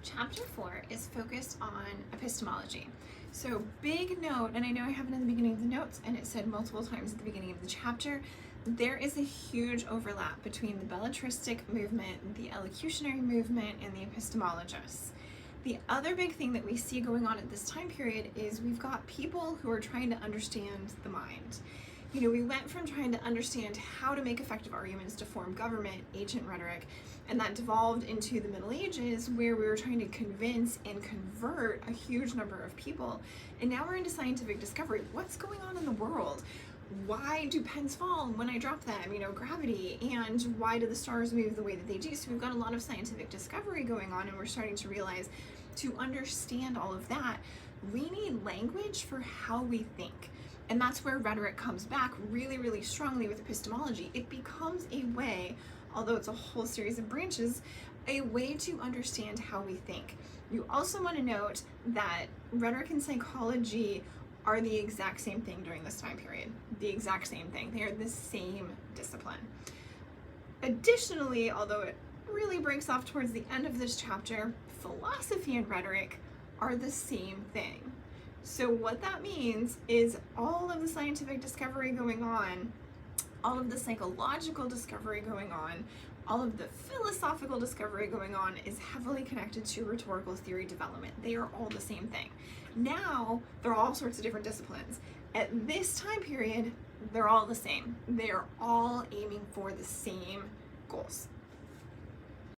Chapter 4 is focused on epistemology. So big note, and I know I have it in the beginning of the notes and it said multiple times at the beginning of the chapter, there is a huge overlap between the belletristic movement, the elocutionary movement, and the epistemologists. The other big thing that we see going on at this time period is we've got people who are trying to understand the mind. You know, we went from trying to understand how to make effective arguments to form government, ancient rhetoric, and that devolved into the Middle Ages where we were trying to convince and convert a huge number of people. And now we're into scientific discovery. What's going on in the world? Why do pens fall when I drop them? You know, gravity. And why do the stars move the way that they do? So we've got a lot of scientific discovery going on, and we're starting to realize to understand all of that, we need language for how we think. And that's where rhetoric comes back really, really strongly with epistemology. It becomes a way, although it's a whole series of branches, a way to understand how we think. You also want to note that rhetoric and psychology are the exact same thing during this time period. The exact same thing. They are the same discipline. Additionally, although it really breaks off towards the end of this chapter, philosophy and rhetoric are the same thing. So what that means is all of the scientific discovery going on, all of the psychological discovery going on, all of the philosophical discovery going on is heavily connected to rhetorical theory development. They are all the same thing. Now, there are all sorts of different disciplines. At this time period, they're all the same. They are all aiming for the same goals.